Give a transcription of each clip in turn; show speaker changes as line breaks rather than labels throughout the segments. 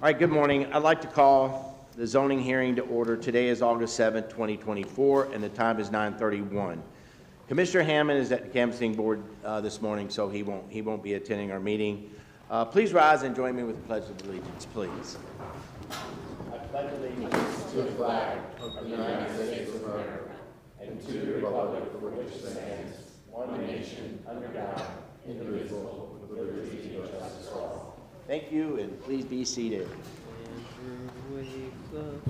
All right, good morning. I'd like to call the zoning hearing to order. Today is August 7th, 2024, and the time is 9:31. Commissioner Hammond is at the canvassing board this morning, so he won't be attending our meeting. Please rise and join me with the Pledge of Allegiance, please. I pledge allegiance to the flag of the United States of America and to the republic for which it stands, one nation, under God, indivisible, with liberty and justice for all. Thank you, and please be seated. All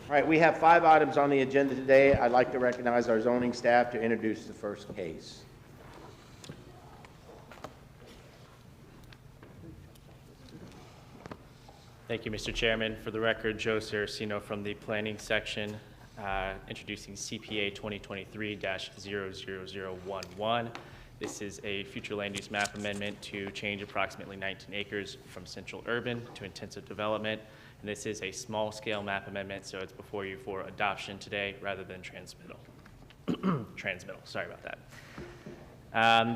right, we have 5 items on the agenda today. I'd like to recognize our zoning staff to introduce the first case.
Thank you, Mr. Chairman. For the record, Joe Saracino from the Planning Section, introducing CPA 2023-00011. This is a future land use map amendment to change approximately 19 acres from central urban to intensive development. And this is a small scale map amendment, so it's before you for adoption today rather than transmittal. Sorry about that.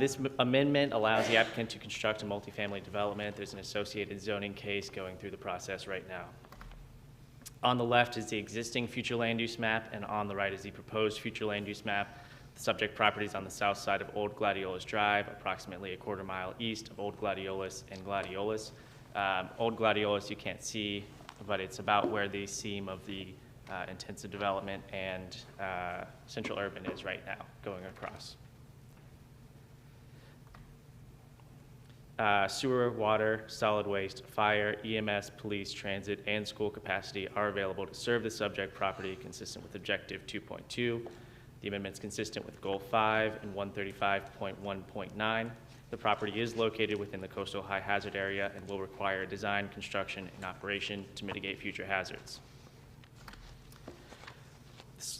This amendment allows the applicant to construct a multifamily development. There's an associated zoning case going through the process right now. On the left is the existing future land use map, and on the right is the proposed future land use map. The subject property is on the south side of Old Gladiolus Drive, approximately a quarter mile east of Old Gladiolus and Gladiolus. Old Gladiolus you can't see, but it's about where the seam of the intensive development and central urban is right now, going across. Sewer, water, solid waste, fire, EMS, police, transit, and school capacity are available to serve the subject property consistent with Objective 2.2. The amendment is consistent with Goal 5 and 135.1.9. The property is located within the coastal high hazard area and will require design, construction, and operation to mitigate future hazards.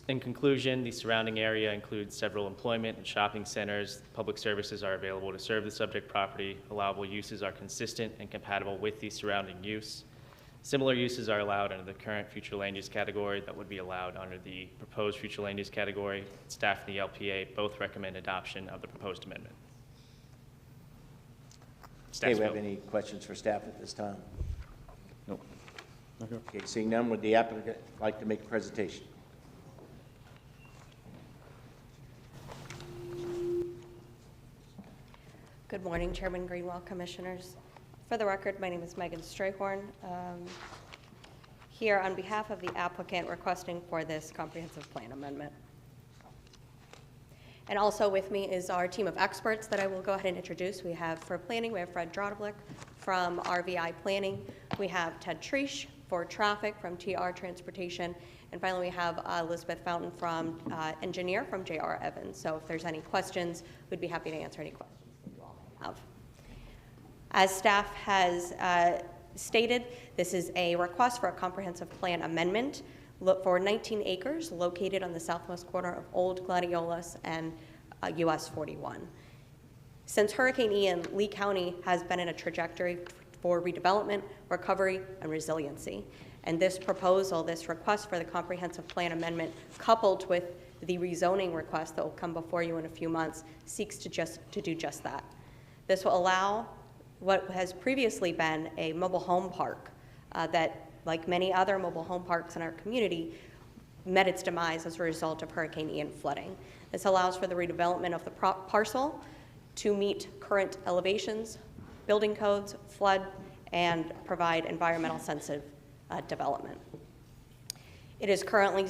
In conclusion, the surrounding area includes several employment and shopping centers. Public services are available to serve the subject property. Allowable uses are consistent and compatible with the surrounding use. Similar uses are allowed under the current future land use category that would be allowed under the proposed future land use category. Staff and the LPA both recommend adoption of the proposed amendment.
Okay, we have any questions for staff at this time?
No.
Okay, seeing none, would the applicant like to make a presentation?
Good morning, Chairman Greenwell, Commissioners. For the record, my name is Megan Strayhorn, here on behalf of the applicant requesting for this comprehensive plan amendment. And also with me is our team of experts that I will go ahead and introduce. We have for planning, we have Fred Drodlik from RVI Planning. We have Ted Treesh for traffic from TR Transportation. And finally, we have Elizabeth Fountain from engineer from JR Evans. So if there's any questions, we'd be happy to answer any questions you all may have. As staff has stated, this is a request for a comprehensive plan amendment for 19 acres located on the southwest corner of Old Gladiolus and US 41. Since Hurricane Ian, Lee County has been in a trajectory for redevelopment, recovery, and resiliency. And this proposal, this request for the comprehensive plan amendment, coupled with the rezoning request that will come before you in a few months, seeks to do just that. This will allow what has previously been a mobile home park that, like many other mobile home parks in our community, met its demise as a result of Hurricane Ian flooding. This allows for the redevelopment of the parcel to meet current elevations, building codes, flood, and provide environmental sensitive development. It is currently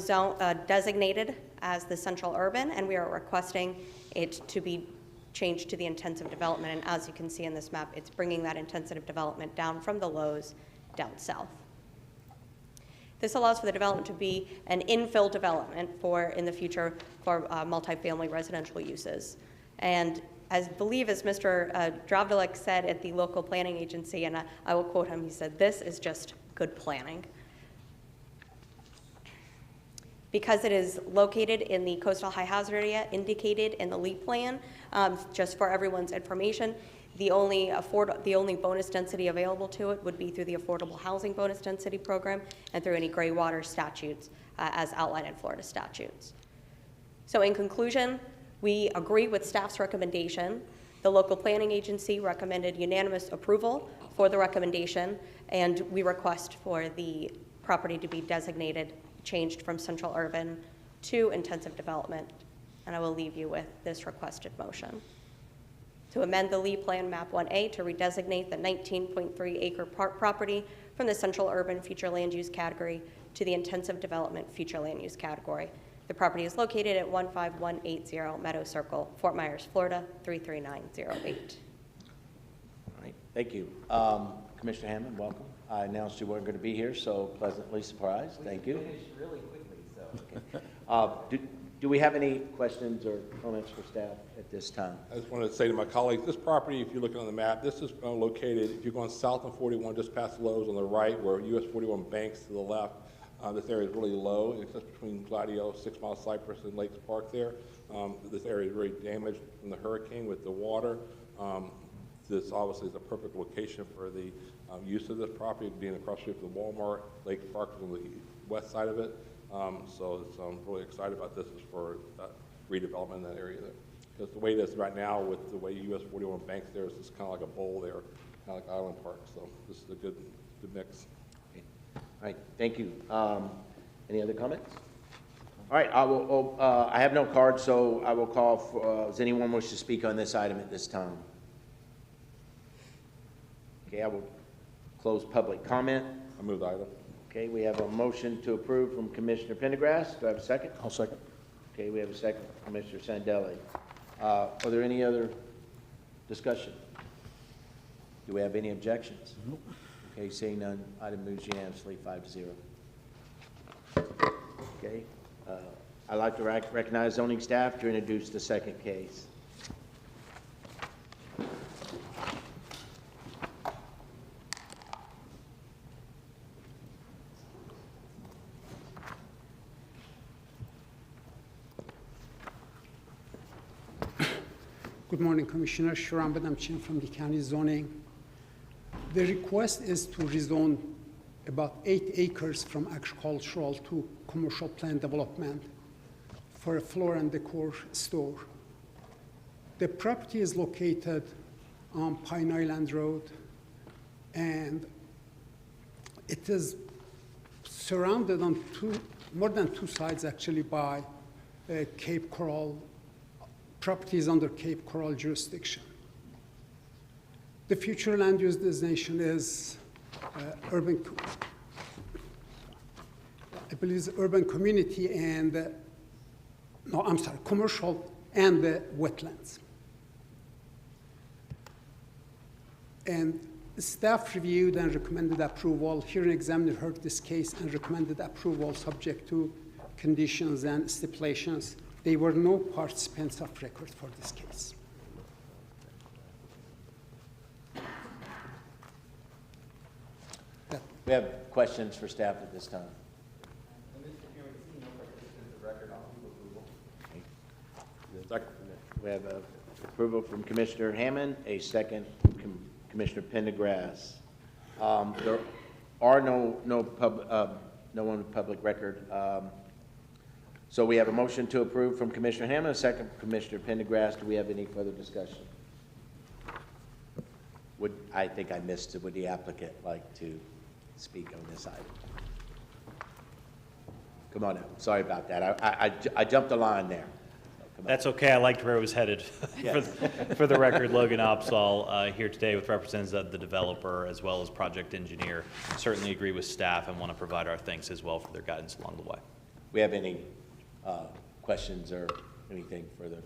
designated as the central urban, and we are requesting it to be changed to the intensive development. And as you can see in this map, it's bringing that intensive development down from the lows down south. This allows for the development to be an infill development in the future for multifamily residential uses. And as Mr. Drodlik said at the local planning agency, and I will quote him, he said, "This is just good planning." Because it is located in the coastal high hazard area indicated in the LEAP plan, just for everyone's information, the only bonus density available to it would be through the Affordable Housing Bonus Density Program and through any gray water statutes as outlined in Florida statutes. So in conclusion, we agree with staff's recommendation The local planning agency recommended unanimous approval for the recommendation, and we request for the property to be designated, changed from central urban to intensive development. And I will leave you with this requested motion. To amend the Lee Plan Map 1A to redesignate the 19.3 acre property from the central urban future land use category to the intensive development future land use category. The property is located at 15180 Meadow Circle, Fort Myers, Florida, 33908.
All right, thank you. Commissioner Hammond, welcome. I announced you weren't going to be here, so pleasantly surprised. Thank you.
Finished really quickly, so.
Do we have any questions or comments for staff at this time?
I just wanted to say to my colleagues, this property, if you're looking on the map, this is located, if you're going south on 41, just past Lowe's on the right, where US 41 banks to the left. This area is really low. It's just between Gladio, 6 Mile Cypress, and Lakes Park there. This area is very damaged from the hurricane with the water. This obviously is a perfect location for the use of this property, being across the street from the Walmart. Lakes Park is on the west side of it. So I'm really excited about this is for redevelopment in that area there. Because the way it is right now with the way US 41 banks there, it's just kind of like a bowl there, kind of like Island Park. So this is a good mix.
All right, thank you. Any other comments? All right, I have no cards, so I will call for, does anyone wish to speak on this item at this time? Okay, I will close public comment.
I move the item.
Okay, we have a motion to approve from Commissioner Pendergrass. Do I have a second?
I'll second.
Okay, we have a second from Commissioner Sandelli. Are there any other discussion? Do we have any objections? Nope. Okay, seeing none, item moves unanimously 5-0. Okay, I'd like to recognize zoning staff to introduce the second case.
Good morning, Commissioner. Shuram Badamchin from the County Zoning. The request is to rezone about 8 acres from agricultural to commercial plan development for a floor and decor store. The property is located on Pine Island Road, and it is surrounded on more than two sides actually by Cape Coral properties under Cape Coral jurisdiction. The future land use designation is urban community and, commercial and wetlands. And staff reviewed and recommended approval. Hearing examiner heard this case and recommended approval subject to conditions and stipulations. There were no participants of record for this case.
We have questions for staff at this time. We have approval from Commissioner Hammond, a second from Commissioner Pendergrass. There are no one with public record. So we have a motion to approve from Commissioner Hammond, a second from Commissioner Pendergrass. Do we have any further discussion? I think I missed it. Would the applicant like to speak on this item? Come on up. Sorry about that. I jumped the line there.
That's okay. I liked where it was headed.
Yes.
For the record, Logan Opsahl here today with representatives of the developer as well as project engineer. Certainly agree with staff and want to provide our thanks as well for their guidance along the way.
We have any questions or anything for the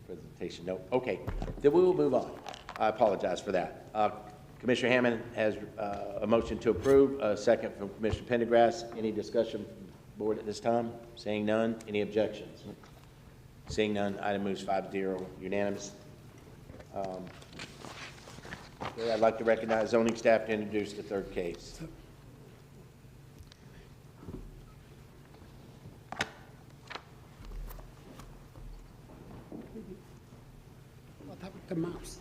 presentation? No? Okay. Then we will move on. I apologize for that. Commissioner Hammond has a motion to approve, a second from Commissioner Pendergrass. Any discussion from the board at this time? Seeing none, any objections? Seeing none, item moves 5-0, unanimous. Okay, I'd like to recognize zoning staff to introduce the third case.
What happened to the mouse?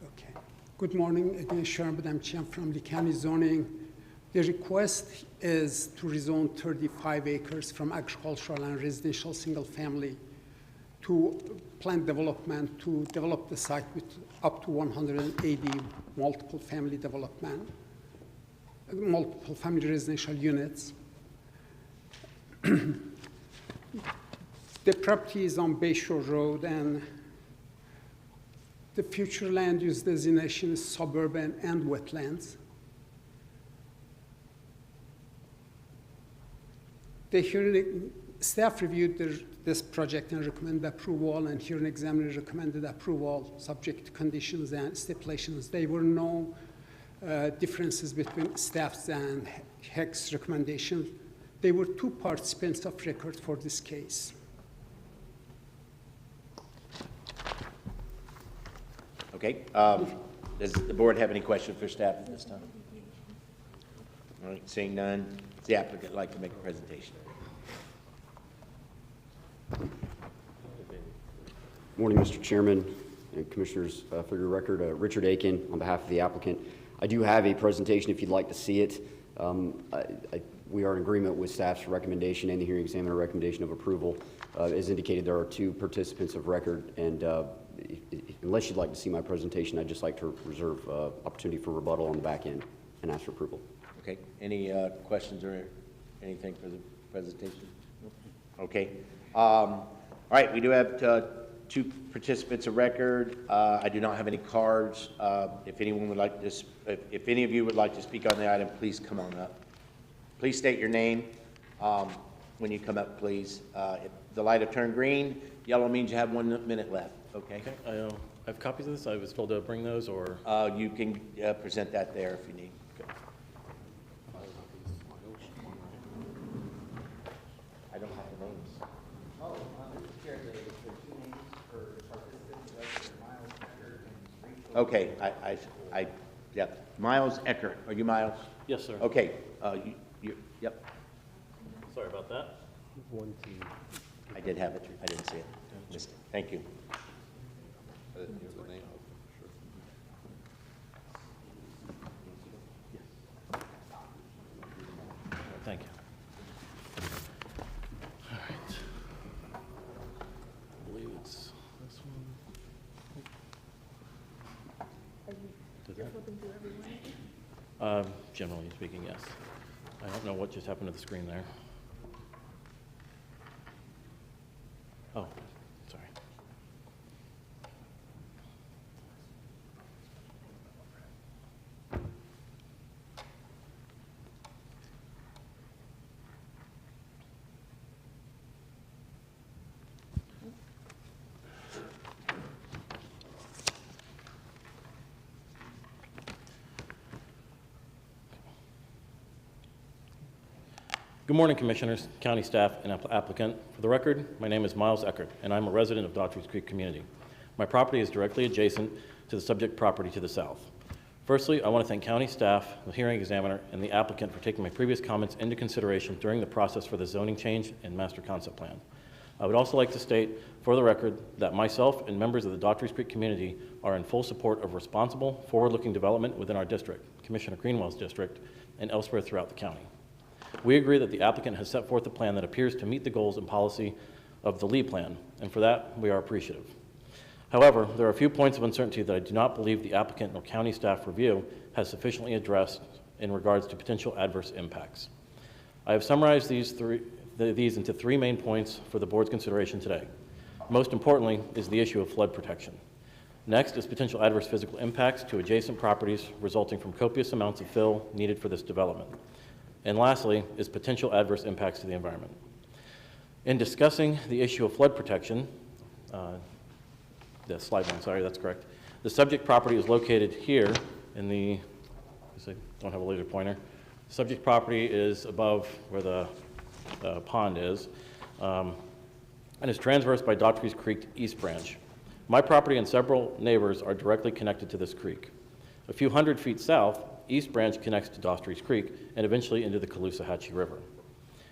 Okay. Good morning, again, Sharon Badamchian from the County Zoning. The request is to rezone 35 acres from agricultural and residential single-family to planned development to develop the site with up to 180 multiple family development, multiple family residential units. The property is on Bayshore Road, and the future land use designation is suburban and wetlands. The hearing staff reviewed this project and recommended approval, and hearing examiner recommended approval subject to conditions and stipulations. There were no differences between staff's and HEC's recommendations. There were two participants of record for this case.
Okay. Does the board have any questions for staff at this time? All right, seeing none, does the applicant like to make a presentation?
Morning, Mr. Chairman and Commissioners. For your record, Richard Aiken on behalf of the applicant. I do have a presentation if you'd like to see it. We are in agreement with staff's recommendation and the hearing examiner recommendation of approval. As indicated, there are two participants of record, and unless you'd like to see my presentation, I'd just like to reserve opportunity for rebuttal on the back end and ask for approval.
Okay, any questions or anything for the presentation? Okay. All right, we do have two participants of record. I do not have any cards. If anyone would like to, if any of you would like to speak on the item, please come on up. Please state your name when you come up, please. If the light have turned green, yellow means you have 1 minute left, okay?
Okay, I have copies of this. I was told to bring those, or?
You can present that there if you need.
Okay.
I don't have the names.
Oh, Mr. Chair, there are two names for participants, Resident Miles Eckert and Rachel.
Okay, yep. Miles Eckert, are you Miles?
Yes, sir.
Okay, yep,
Sorry about that.
I did have it, I didn't see it. Missed it. Thank you.
I didn't hear the name.
Thank you. All right. I believe it's this one. Did that? Generally speaking, yes. I don't know what just happened to the screen there. Oh, sorry. Good morning, Commissioners, County staff, and applicant. For the record, my name is Miles Eckert, and I'm a resident of Daughters Creek community. My property is directly adjacent to the subject property to the south. Firstly, I want to thank county staff, the hearing examiner, and the applicant for taking my previous comments into consideration during the process for the zoning change and master concept plan. I would also like to state, for the record, that myself and members of the Daughters Creek community are in full support of responsible, forward-looking development within our district, Commissioner Greenwell's district, and elsewhere throughout the county. We agree that the applicant has set forth a plan that appears to meet the goals and policy of the Lee Plan, and for that, we are appreciative. However, there are a few points of uncertainty that I do not believe the applicant nor county staff review has sufficiently addressed in regards to potential adverse impacts. I have summarized these into three main points for the board's consideration today. Most importantly is the issue of flood protection. Next is potential adverse physical impacts to adjacent properties resulting from copious amounts of fill needed for this development. And lastly is potential adverse impacts to the environment. In discussing the issue of flood protection, the slide one, sorry, that's correct. The subject property is located here in the, I don't have a laser pointer. The subject property is above where the pond is, and is traversed by Daughters Creek East Branch. My property and several neighbors are directly connected to this creek. A few hundred feet south, East Branch connects to Daughters Creek and eventually into the Caloosahatchee River.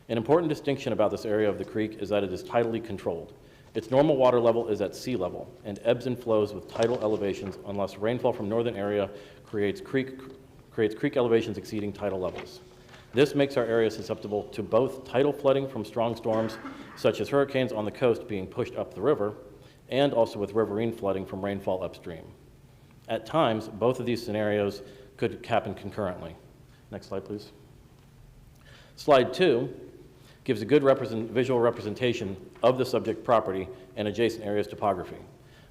An important distinction about this area of the creek is that it is tidally controlled. Its normal water level is at sea level and ebbs and flows with tidal elevations unless rainfall from northern area creates creek elevations exceeding tidal levels. This makes our area susceptible to both tidal flooding from strong storms, such as hurricanes on the coast being pushed up the river, and also with riverine flooding from rainfall upstream. At times, both of these scenarios could happen concurrently. Next slide, please. Slide 2 gives a good visual representation of the subject property and adjacent area's topography.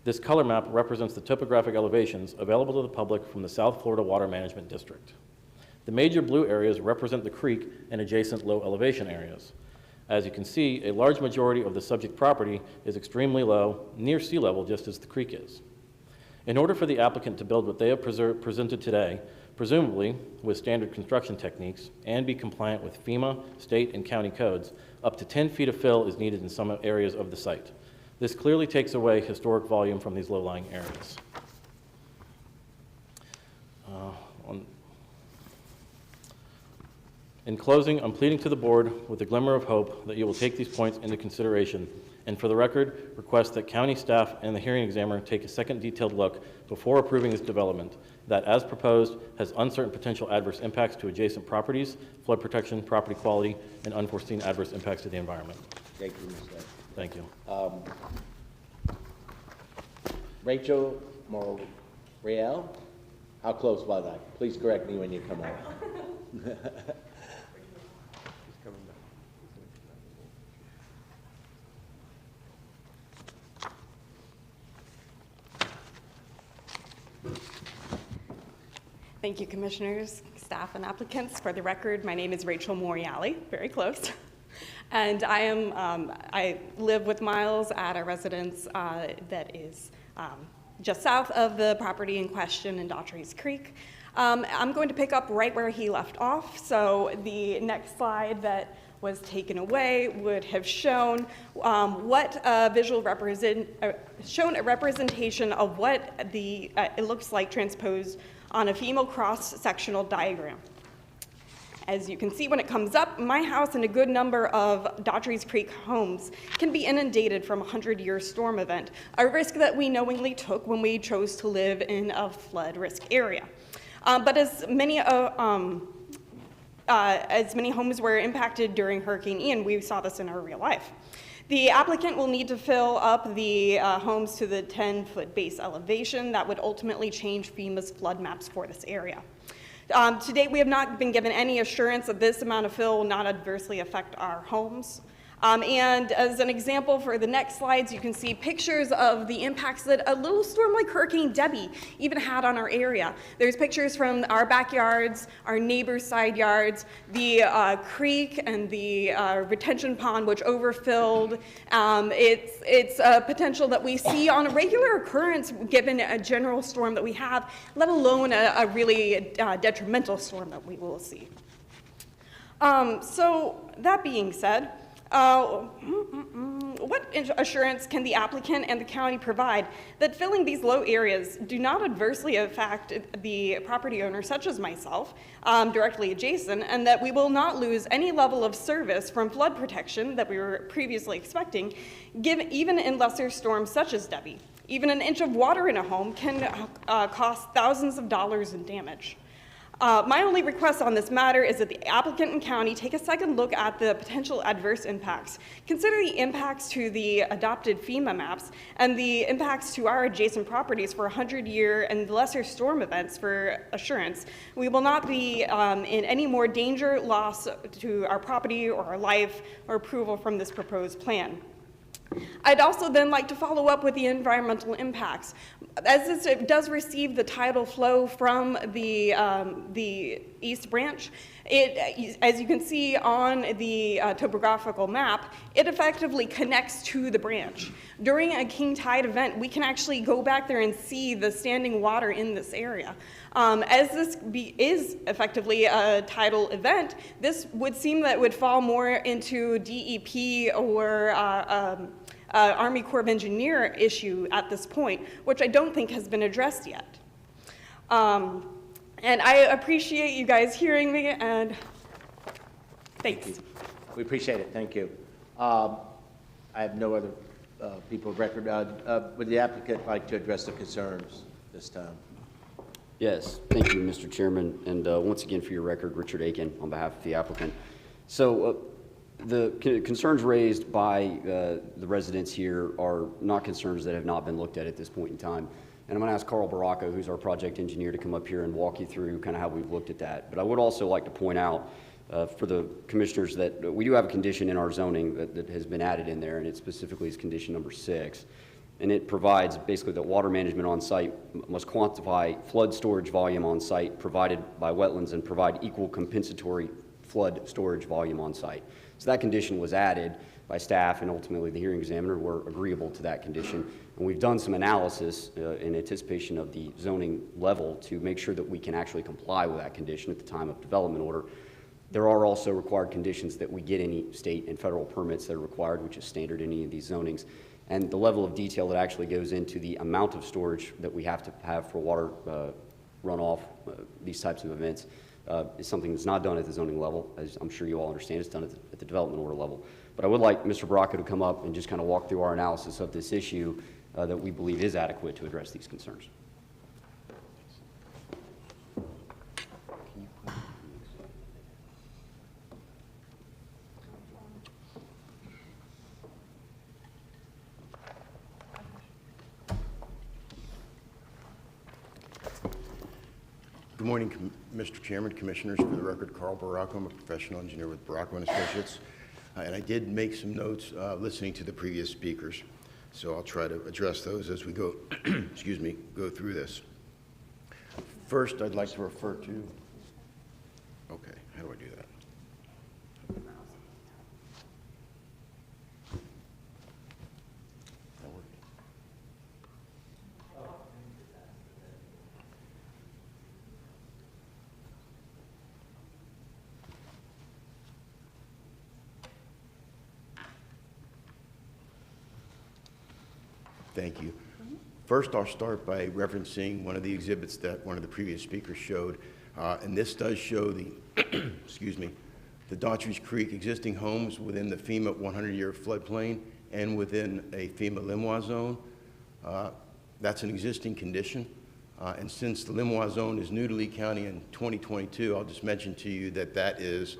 This color map represents the topographic elevations available to the public from the South Florida Water Management District. The major blue areas represent the creek and adjacent low elevation areas. As you can see, a large majority of the subject property is extremely low, near sea level, just as the creek is. In order for the applicant to build what they have presented today, presumably with standard construction techniques, and be compliant with FEMA, state, and county codes, up to 10 feet of fill is needed in some areas of the site. This clearly takes away historic volume from these low-lying areas. In closing, I'm pleading to the board with a glimmer of hope that you will take these points into consideration, and for the record, request that county staff and the hearing examiner take a second detailed look before approving this development that, as proposed, has uncertain potential adverse impacts to adjacent properties, flood protection, property quality, and unforeseen adverse impacts to the environment.
Thank you, Mr.
Thank you.
Rachel Morreale, how close was I? Please correct me when you come out.
Thank you, commissioners, staff, and applicants. For the record, my name is Rachel Morreale, very close. And I live with Miles at a residence that is just south of the property in question in Daughtry's Creek. I'm going to pick up right where he left off. So the next slide that was taken away would have shown what shown a representation of what it looks like transposed on a FEMA cross-sectional diagram. As you can see when it comes up, my house and a good number of Daughtry's Creek homes can be inundated from a 100-year storm event, a risk that we knowingly took when we chose to live in a flood risk area. But as many homes were impacted during Hurricane Ian, we saw this in our real life. The applicant will need to fill up the homes to the 10-foot base elevation that would ultimately change FEMA's flood maps for this area. To date, we have not been given any assurance that this amount of fill will not adversely affect our homes. And as an example for the next slides, you can see pictures of the impacts that a little storm like Hurricane Debbie even had on our area. There's pictures from our backyards, our neighbors' side yards, the creek and the retention pond which overfilled. It's a potential that we see on a regular occurrence given a general storm that we have, let alone a really detrimental storm that we will see. So that being said, what assurance can the applicant and the county provide that filling these low areas do not adversely affect the property owner, such as myself, directly adjacent, and that we will not lose any level of service from flood protection that we were previously expecting, even in lesser storms such as Debbie? Even an inch of water in a home can cost thousands of dollars in damage. My only request on this matter is that the applicant and county take a second look at the potential adverse impacts. Consider the impacts to the adopted FEMA maps and the impacts to our adjacent properties for 100-year and lesser storm events for assurance. We will not be in any more danger, loss to our property or our life, or approval from this proposed plan. I'd also then like to follow up with the environmental impacts. As this does receive the tidal flow from the East Branch, as you can see on the topographical map, it effectively connects to the branch. During a king tide event, we can actually go back there and see the standing water in this area. As this is effectively a tidal event, this would seem that it would fall more into DEP or Army Corps of Engineer issue at this point, which I don't think has been addressed yet. And I appreciate you guys hearing me, and thanks.
We appreciate it. Thank you. I have no other people of record. Would the applicant like to address the concerns this time?
Yes, thank you, Mr. Chairman, and once again, for your record, Richard Aiken on behalf of the applicant. So the concerns raised by the residents here are not concerns that have not been looked at this point in time. And I'm going to ask Carl Baracco, who's our project engineer, to come up here and walk you through kind of how we've looked at that. But I would also like to point out for the commissioners that we do have a condition in our zoning that has been added in there, and it specifically is condition number 6. And it provides basically that water management on site must quantify flood storage volume on site provided by wetlands and provide equal compensatory flood storage volume on site. So that condition was added by staff, and ultimately the hearing examiner were agreeable to that condition. And we've done some analysis in anticipation of the zoning level to make sure that we can actually comply with that condition at the time of development order. There are also required conditions that we get any state and federal permits that are required, which is standard in any of these zonings. And the level of detail that actually goes into the amount of storage that we have to have for water runoff, these types of events, is something that's not done at the zoning level. As I'm sure you all understand, it's done at the development order level. But I would like Mr. Baracco to come up and just kind of walk through our analysis of this issue that we believe is adequate to address these concerns.
Good morning, Mr. Chairman, Commissioners. For the record, Carl Baracco. I'm a professional engineer with Baracco & Associates. And I did make some notes listening to the previous speakers. So I'll try to address those as we go, excuse me, go through this. First, I'd like to refer to, okay, how do I do that? That worked. Thank you. First, I'll start by referencing one of the exhibits that one of the previous speakers showed. And this does show the, excuse me, the Daughtry's Creek existing homes within the FEMA 100-year floodplain and within a FEMA Limois zone. That's an existing condition. And since the Limois zone is new to Lee County in 2022, I'll just mention to you that that is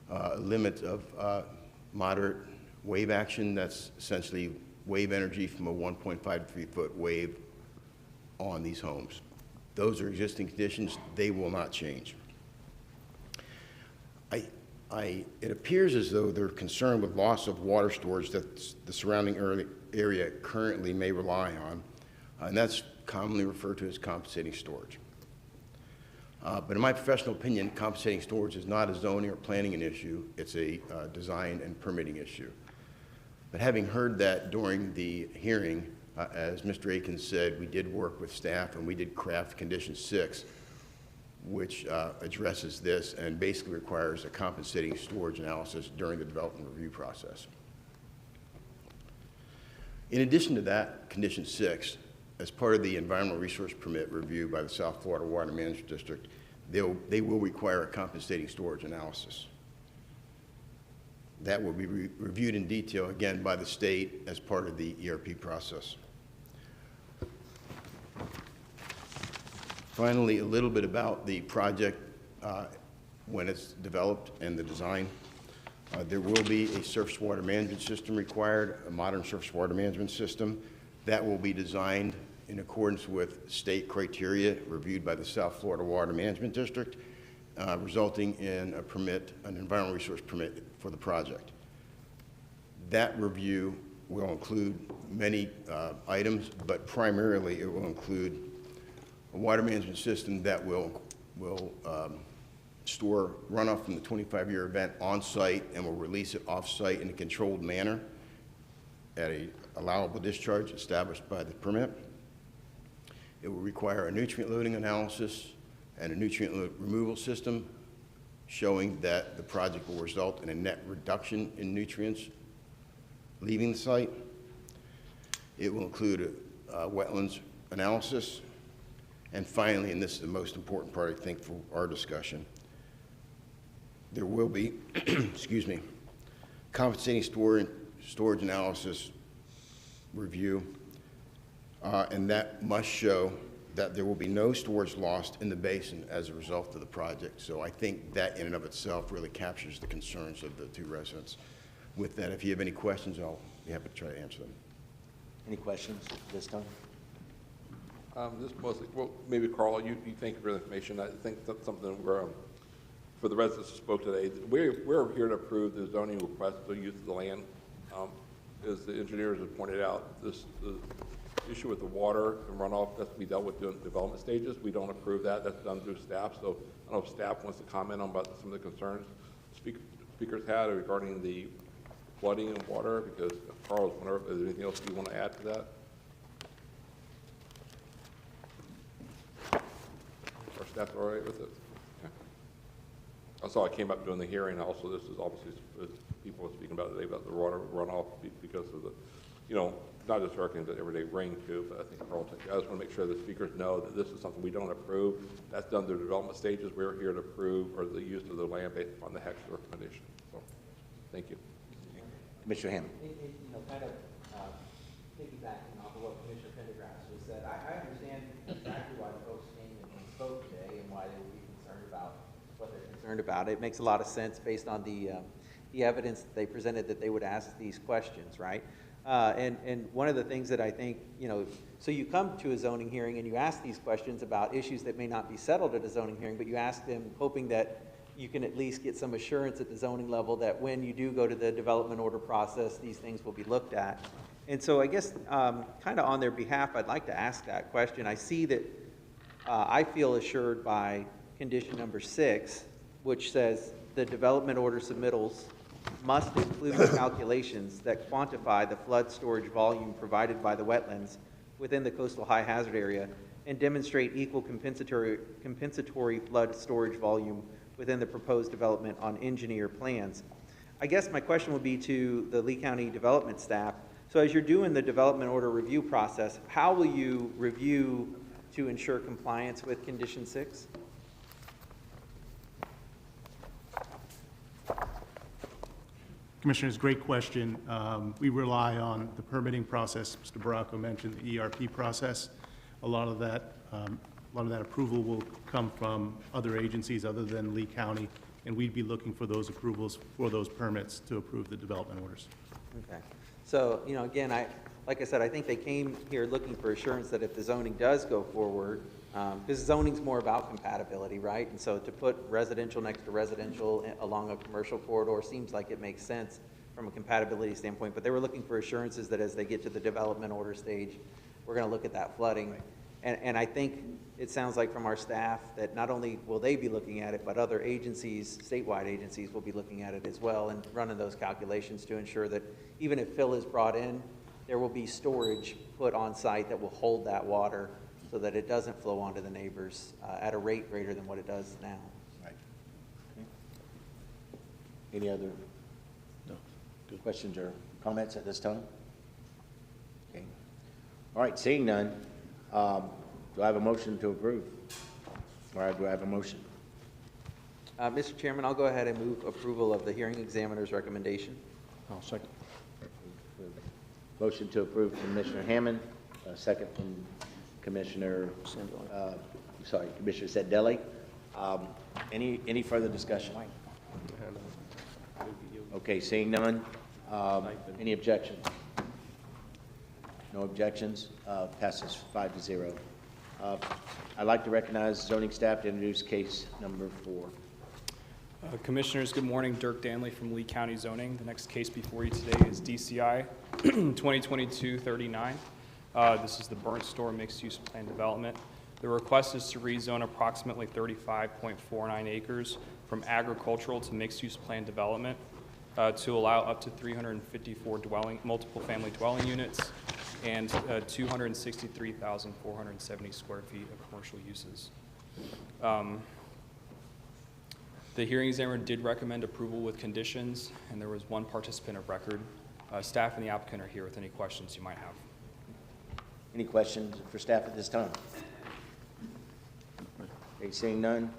a limit of moderate wave action. That's essentially wave energy from a 1.5 to 3 foot wave on these homes. Those are existing conditions. They will not change. It appears as though they're concerned with loss of water storage that the surrounding area currently may rely on, and that's commonly referred to as compensating storage. But in my professional opinion, compensating storage is not a zoning or planning an issue. It's a design and permitting issue. But having heard that during the hearing, as Mr. Aiken said, we did work with staff and we did craft condition 6, which addresses this and basically requires a compensating storage analysis during the development review process. In addition to that, condition 6, as part of the environmental resource permit review by the South Florida Water Management District, they will require a compensating storage analysis. That will be reviewed in detail, again, by the state as part of the ERP process. Finally, a little bit about the project when it's developed and the design. There will be a surface water management system required, a modern surface water management system. That will be designed in accordance with state criteria reviewed by the South Florida Water Management District, resulting in a permit, an environmental resource permit for the project. That review will include many items, but primarily it will include a water management system that will store runoff from the 25-year event on site and will release it off site in a controlled manner at a allowable discharge established by the permit. It will require a nutrient loading analysis and a nutrient removal system showing that the project will result in a net reduction in nutrients leaving the site. It will include a wetlands analysis. And finally, and this is the most important part, I think, for our discussion, there will be, excuse me, compensating storage analysis review, and that must show that there will be no storage lost in the basin as a result of the project. So I think that in and of itself really captures the concerns of the two residents. With that, if you have any questions, I'll be happy to try to answer them.
Any questions this time?
This mostly, well, maybe Carl, you thank you for the information. I think that's something where, for the residents who spoke today, we're here to approve the zoning request for use of the land. As the engineers have pointed out, the issue with the water and runoff has to be dealt with during development stages. We don't approve that. That's done through staff. So I don't know if staff wants to comment on about some of the concerns speakers had regarding the flooding and water, because Carl, is there anything else you want to add to that? Our staff's all right with it? Okay. That's all I came up during the hearing. Also, this is obviously, people were speaking about today about the water runoff because of the, not just hurricanes, but everyday rain too, but I think Carl, I just want to make sure the speakers know that this is something we don't approve. That's done through development stages. We're here to approve or the use of the land based upon the HEC's recommendation. So, thank you.
Commissioner Hammond.
Kind of piggybacking off of what Commissioner Pendergrass just said, I understand exactly why the folks came and spoke today and why they would be concerned about what they're concerned about. It makes a lot of sense based on the evidence that they presented that they would ask these questions, right? And one of the things that I think, so you come to a zoning hearing and you ask these questions about issues that may not be settled at a zoning hearing, but you ask them hoping that you can at least get some assurance at the zoning level that when you do go to the development order process, these things will be looked at. And so I guess kind of on their behalf, I'd like to ask that question. I see that I feel assured by condition number 6, which says the development order submittals must include calculations that quantify the flood storage volume provided by the wetlands within the coastal high hazard area and demonstrate equal compensatory flood storage volume within the proposed development on engineer plans. I guess my question would be to the Lee County development staff. So as you're doing the development order review process, how will you review to ensure compliance with condition 6?
Commissioners, great question. We rely on the permitting process. Mr. Baracco mentioned the ERP process. A lot of that approval will come from other agencies other than Lee County, and we'd be looking for those approvals for those permits to approve the development orders.
Okay. So, again, like I said, I think they came here looking for assurance that if the zoning does go forward, because zoning's more about compatibility, right? And so to put residential next to residential along a commercial corridor seems like it makes sense from a compatibility standpoint, but they were looking for assurances that as they get to the development order stage, we're going to look at that flooding. Right. And I think it sounds like from our staff that not only will they be looking at it, but other agencies, statewide agencies, will be looking at it as well and running those calculations to ensure that even if fill is brought in, there will be storage put on site that will hold that water so that it doesn't flow onto the neighbors at a rate greater than what it does now.
Right. Okay. Any other questions or comments at this time? Okay. All right, seeing none, do I have a motion to approve? Or do I have a motion?
Mr. Chairman, I'll go ahead and move approval of the hearing examiner's recommendation.
I'll second.
Motion to approve from Commissioner Hammond, second from Commissioner Seddelli. Any further discussion? Okay, seeing none. Any objections? No objections. Passes 5-0. I'd like to recognize zoning staff to introduce case number 4.
Commissioners, good morning. Dirk Danley from Lee County Zoning. The next case before you today is DCI 2022-39. This is the Burnt Store mixed-use plan development. The request is to rezone approximately 35.49 acres from agricultural to mixed-use plan development to allow up to 354 multiple family dwelling units and 263,470 square feet of commercial uses. The hearing examiner did recommend approval with conditions, and there was one participant of record. Staff and the applicant are here with any questions you might have.
Any questions for staff at this time? Okay, seeing none,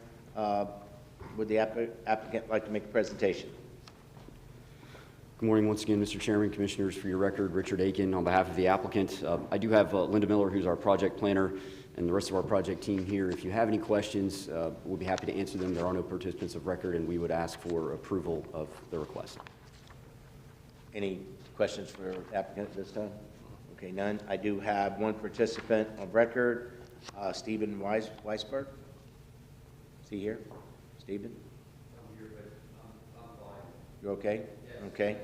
would the applicant like to make a presentation?
Good morning once again, Mr. Chairman, Commissioners. For your record, Richard Aiken on behalf of the applicant. I do have Linda Miller, who's our project planner, and the rest of our project team here. If you have any questions, we'll be happy to answer them. There are no participants of record, and we would ask for approval of the request.
Any questions for applicant at this time? Okay, none. I do have one participant on record, Stephen Weisberg. Is he here? Stephen? I'm here, but I'm fine. You're okay? Yes. Okay.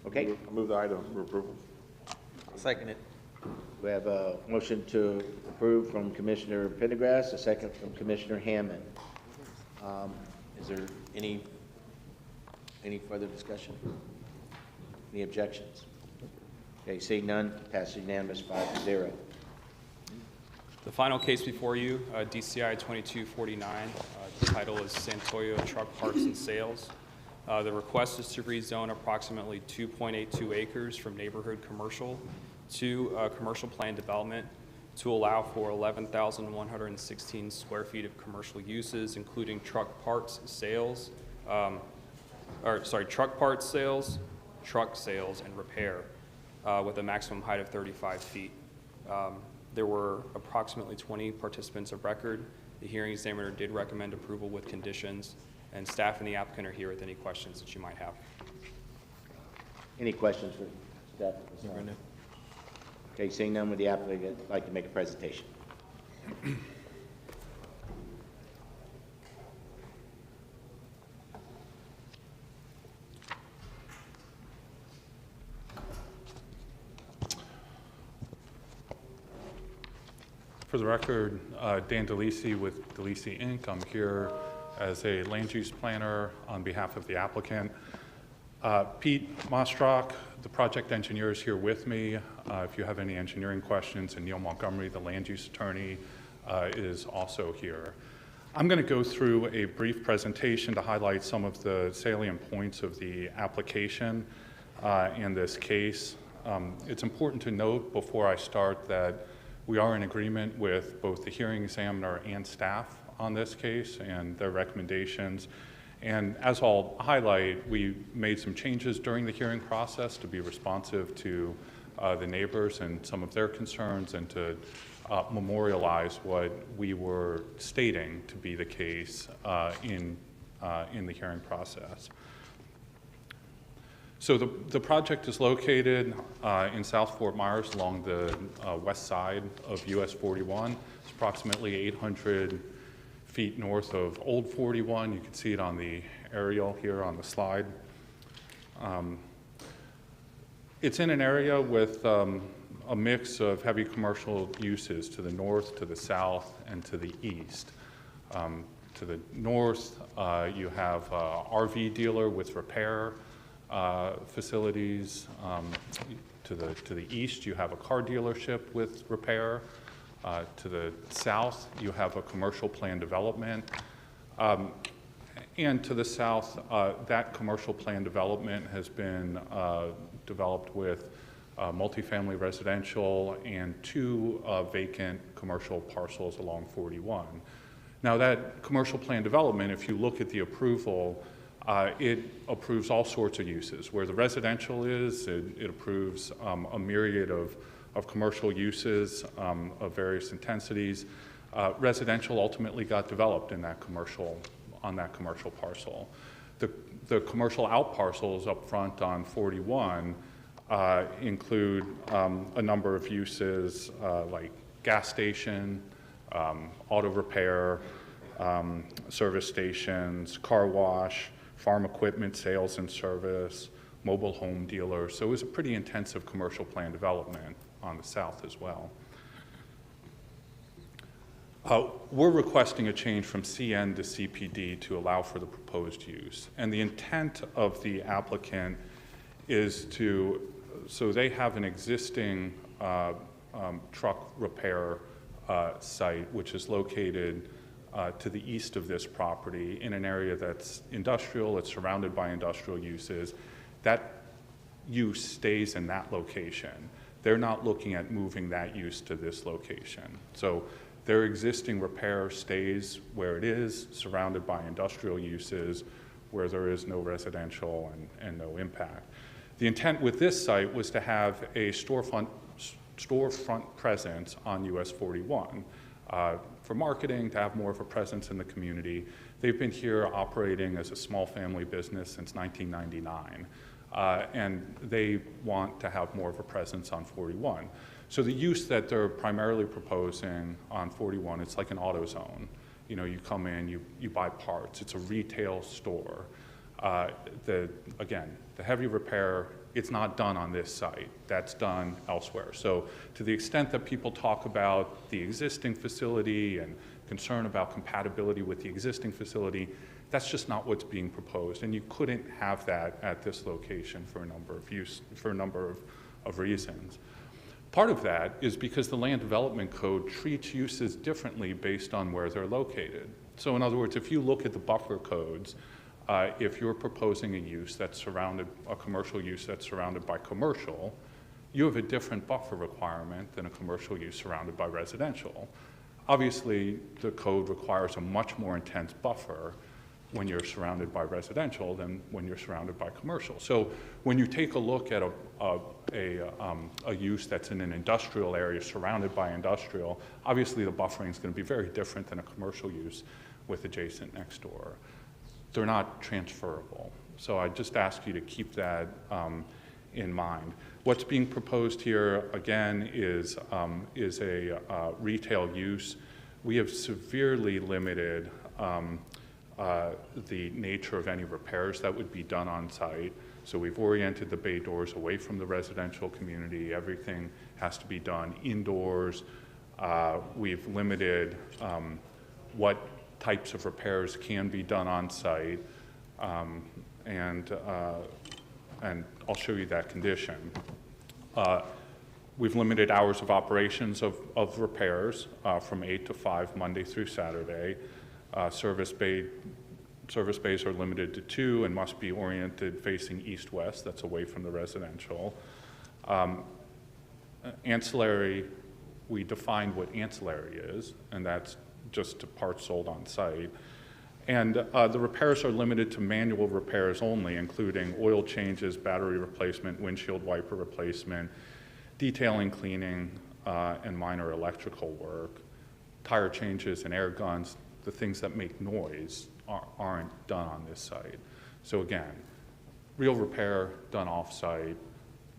Okay.
I move the item for approval.
I'll second it.
We have a motion to approve from Commissioner Pendergrass, a second from Commissioner Hammond. Is there any further discussion? Any objections? Okay, seeing none, passes unanimous 5-0.
The final case before you, DCI 2249, the title is Santoyo Truck Parts and Sales. The request is to rezone approximately 2.82 acres from neighborhood commercial to commercial plan development to allow for 11,116 square feet of commercial uses, including truck parts sales, truck sales, and repair, with a maximum height of 35 feet. There were approximately 20 participants of record. The hearing examiner did recommend approval with conditions, and staff and the applicant are here with any questions that you might have.
Any questions for staff at this time? Okay, seeing none, would the applicant like to make a presentation?
For the record, Dan DeLisi with DeLisi Inc. I'm here as a land use planner on behalf of the applicant. Pete Mostrock, the project engineer, is here with me. If you have any engineering questions, and Neil Montgomery, the land use attorney, is also here. I'm going to go through a brief presentation to highlight some of the salient points of the application in this case. It's important to note before I start that we are in agreement with both the hearing examiner and staff on this case and their recommendations. And as I'll highlight, we made some changes during the hearing process to be responsive to the neighbors and some of their concerns, and to memorialize what we were stating to be the case in the hearing process. So the project is located in South Fort Myers along the west side of US 41. It's approximately 800 feet north of Old 41. You can see it on the aerial here on the slide. It's in an area with a mix of heavy commercial uses to the north, to the south, and to the east. To the north, you have a RV dealer with repair facilities. To the east, you have a car dealership with repair. To the south, you have a commercial plan development. And to the south, that commercial plan development has been developed with multifamily residential and 2 vacant commercial parcels along 41. Now that commercial plan development, if you look at the approval, it approves all sorts of uses. Where the residential is, it approves a myriad of commercial uses of various intensities. Residential ultimately got developed in that on that commercial parcel. The commercial out parcels up front on 41 include a number of uses like gas station, auto repair, service stations, car wash, farm equipment sales and service, mobile home dealers. So it was a pretty intensive commercial plan development on the south as well. We're requesting a change from CN to CPD to allow for the proposed use. And the intent of the applicant is so they have an existing truck repair site, which is located to the east of this property in an area that's industrial, it's surrounded by industrial uses. That use stays in that location. They're not looking at moving that use to this location. So their existing repair stays where it is, surrounded by industrial uses where there is no residential and no impact. The intent with this site was to have a storefront storefront presence on US 41 for marketing, to have more of a presence in the community. They've been here operating as a small family business since 1999, and they want to have more of a presence on 41. So the use that they're primarily proposing on 41, it's like an AutoZone. You know, you come in, you buy parts. It's a retail store. Again, the heavy repair, it's not done on this site. That's done elsewhere. So to the extent that people talk about the existing facility and concern about compatibility with the existing facility, that's just not what's being proposed. And you couldn't have that at this location for a number of reasons. Part of that is because the Land Development Code treats uses differently based on where they're located. So in other words, if you look at the buffer codes, if you're proposing a commercial use that's surrounded by commercial, you have a different buffer requirement than a commercial use surrounded by residential. Obviously, the code requires a much more intense buffer when you're surrounded by residential than when you're surrounded by commercial. So when you take a look at a use that's in an industrial area surrounded by industrial, obviously the buffering is going to be very different than a commercial use with adjacent next door. They're not transferable. So I just ask you to keep that in mind. What's being proposed here, again, is a retail use. We have severely limited the nature of any repairs that would be done on site. So we've oriented the bay doors away from the residential community. Everything has to be done indoors. We've limited what types of repairs can be done on site, and I'll show you that condition. We've limited hours of operations of repairs from 8 to 5 Monday through Saturday. Service bays are limited to 2 and must be oriented facing east-west. That's away from the residential. Ancillary, we defined what ancillary is, and that's just parts sold on site. And the repairs are limited to manual repairs only, including oil changes, battery replacement, windshield wiper replacement, detailing, cleaning, and minor electrical work. Tire changes and air guns, the things that make noise, aren't done on this site. So again, real repair done off-site.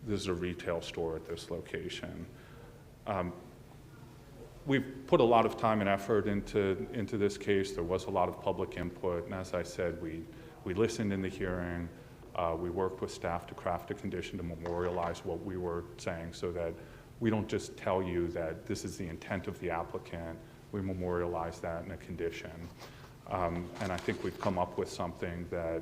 This is a retail store at this location. We've put a lot of time and effort into this case. There was a lot of public input, and as I said, we listened in the hearing. We worked with staff to craft a condition to memorialize what we were saying so that we don't just tell you that this is the intent of the applicant. We memorialize that in a condition. And I think we've come up with something that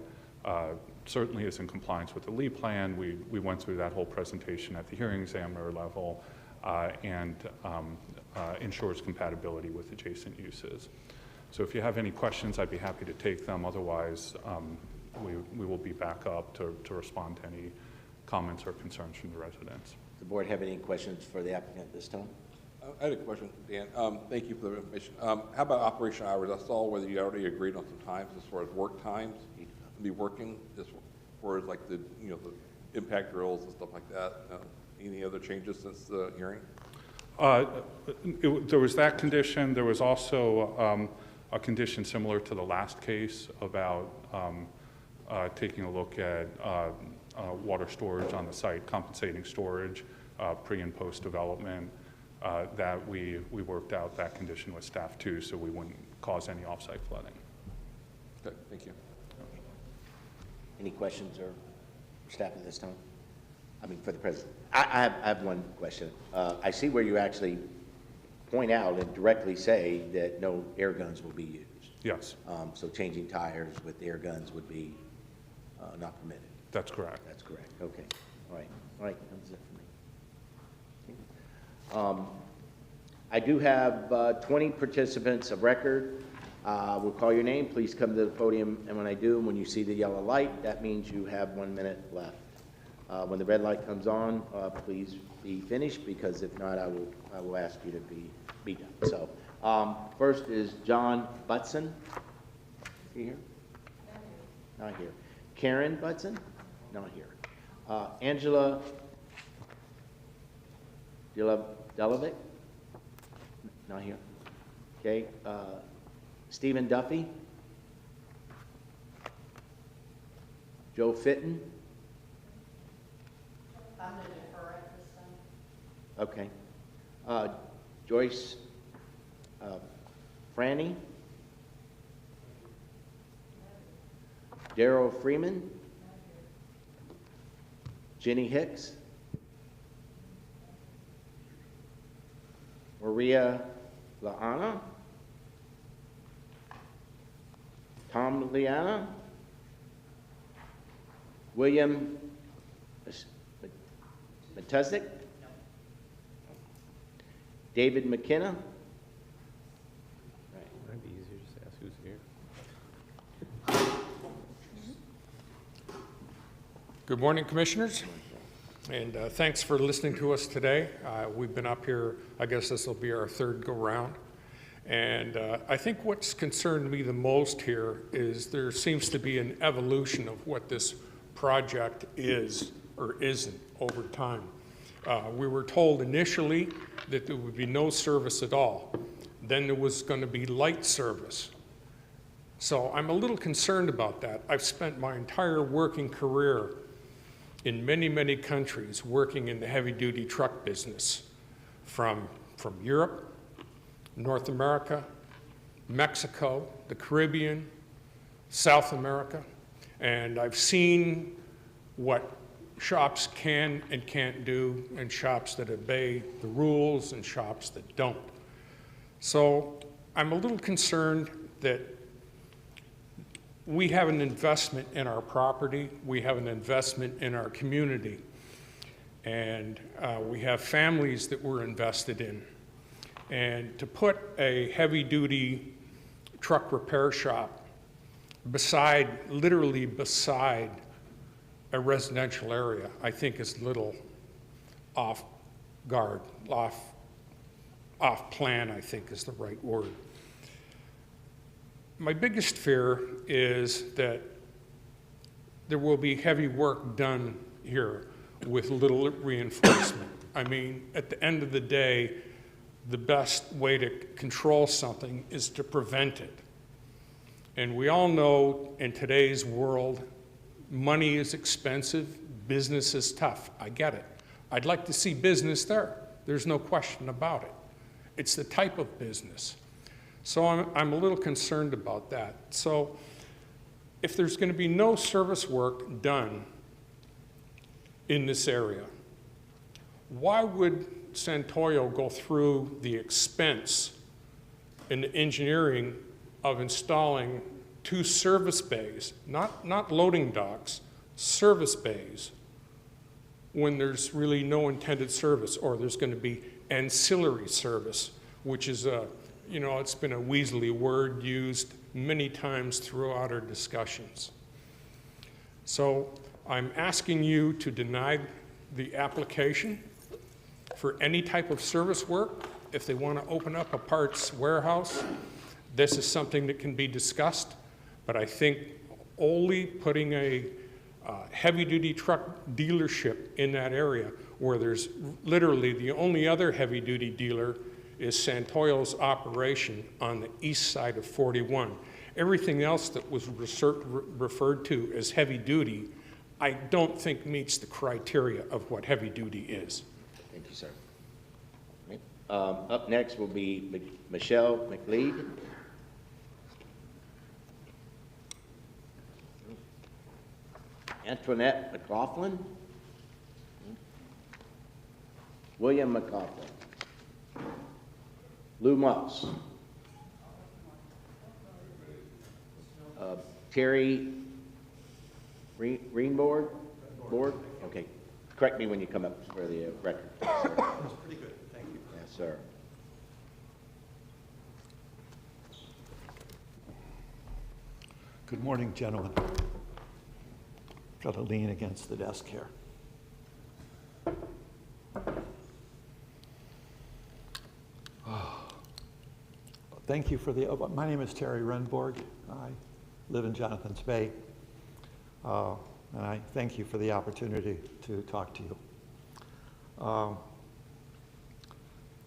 certainly is in compliance with the LEED plan. We went through that whole presentation at the hearing examiner level and ensures compatibility with adjacent uses. So if you have any questions, I'd be happy to take them. Otherwise, we will be back up to respond to any comments or concerns from the residents.
Does the board have any questions for the applicant at this time?
I had a question, Dan. Thank you for the information. How about operation hours? I saw whether you already agreed on some times as far as work times to be working, as far as like the the impact drills and stuff like that. Any other changes since the hearing?
There was that condition. There was also a condition similar to the last case about taking a look at water storage on the site, compensating storage, pre and post development. That we worked out that condition with staff too, so we wouldn't cause any offsite flooding.
Okay, thank you.
Any questions or staff at this time? I mean, for the president. I have one question. I see where you actually point out and directly say that no air guns will be used.
Yes.
So changing tires with air guns would be not permitted.
That's correct.
That's correct. Okay. All right. All right. That was it for me. I do have 20 participants of record. We'll call your name. Please come to the podium, and when I do, when you see the yellow light, that means you have 1 minute left. When the red light comes on, please be finished, because if not, I will ask you to be done. So first is John Butson. Is he here? Not here. Karen Butson? Not here. Angela Delovic? Not here. Okay, Stephen Duffy? Joe Fitton?
I'm going to defer at this time.
Okay. Joyce Franny? Daryl Freeman? Jenny Hicks? Maria Laana? Tom Liana? William Matuzik? David McKenna?
Might be easier just to ask who's here.
Good morning, Commissioners, and thanks for listening to us today. We've been up here, I guess this will be our third go-round, and I think what's concerned me the most here is there seems to be an evolution of what this project is or isn't over time. We were told initially that there would be no service at all. Then there was going to be light service. So I'm a little concerned about that. I've spent my entire working career in many, many countries working in the heavy-duty truck business, from Europe, North America, Mexico, the Caribbean, South America, and I've seen what shops can and can't do, and shops that obey the rules and shops that don't. So I'm a little concerned that we have an investment in our property, we have an investment in our community, and we have families that we're invested in. And to put a heavy-duty truck repair shop literally beside a residential area, I think is a little off guard, off plan, I think is the right word. My biggest fear is that there will be heavy work done here with little reinforcement. I mean, at the end of the day, the best way to control something is to prevent it. And we all know in today's world, money is expensive, business is tough. I get it. I'd like to see business there. There's no question about it. It's the type of business. So I'm a little concerned about that. So if there's going to be no service work done in this area, why would Santoyo go through the expense and the engineering of installing 2 service bays, not loading docks, service bays, when there's really no intended service, or there's going to be ancillary service, which is it's been a weaselly word used many times throughout our discussions. So I'm asking you to deny the application for any type of service work. If they want to open up a parts warehouse, this is something that can be discussed, but I think only putting a heavy-duty truck dealership in that area, where there's literally the only other heavy-duty dealer is Santoyo's operation on the east side of 41. Everything else that was referred to as heavy-duty, I don't think meets the criteria of what heavy-duty is.
Thank you, sir. Up next will be Michelle McLeod. Antoinette McLaughlin. William McLaughlin. Lou Moss. Terry Greenboard? Board? Okay. Correct me when you come up for the record. That's
pretty good. Thank you.
Yes, sir.
Good morning, gentlemen. Got to lean against the desk here. Thank you for my name is Terry Renborg. I live in Jonathan's Bay. And I thank you for the opportunity to talk to you.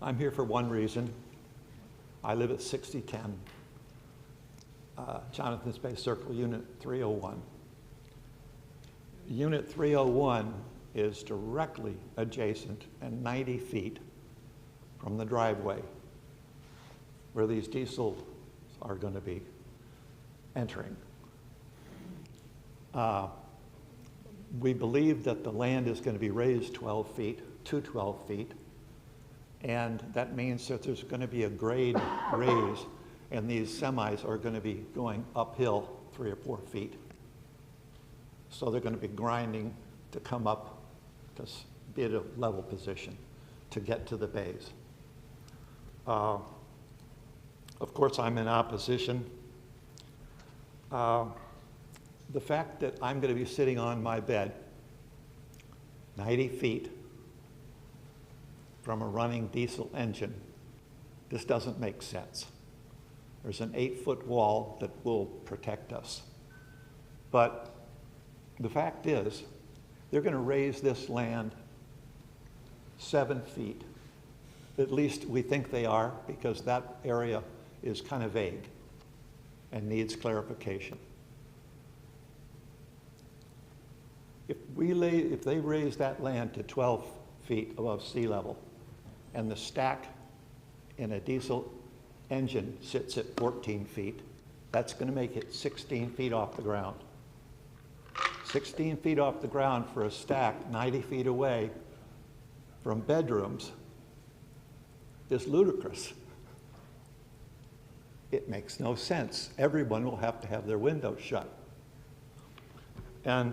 I'm here for one reason. I live at 6010 Jonathan's Bay Circle, Unit 301. Unit 301 is directly adjacent and 90 feet from the driveway where these diesels are going to be entering. We believe that the land is going to be raised 12 feet to 12 feet, and that means that there's going to be a grade raise, and these semis are going to be going uphill 3 or 4 feet. So they're going to be grinding to come up to be at a level position to get to the bays. Of course, I'm in opposition. The fact that I'm going to be sitting on my bed 90 feet from a running diesel engine, this doesn't make sense. There's an 8-foot wall that will protect us. But the fact is, they're going to raise this land 7 feet. At least we think they are, because that area is kind of vague and needs clarification. If they raise that land to 12 feet above sea level, and the stack in a diesel engine sits at 14 feet, that's going to make it 16 feet off the ground. 16 feet off the ground for a stack 90 feet away from bedrooms is ludicrous. It makes no sense. Everyone will have to have their windows shut. And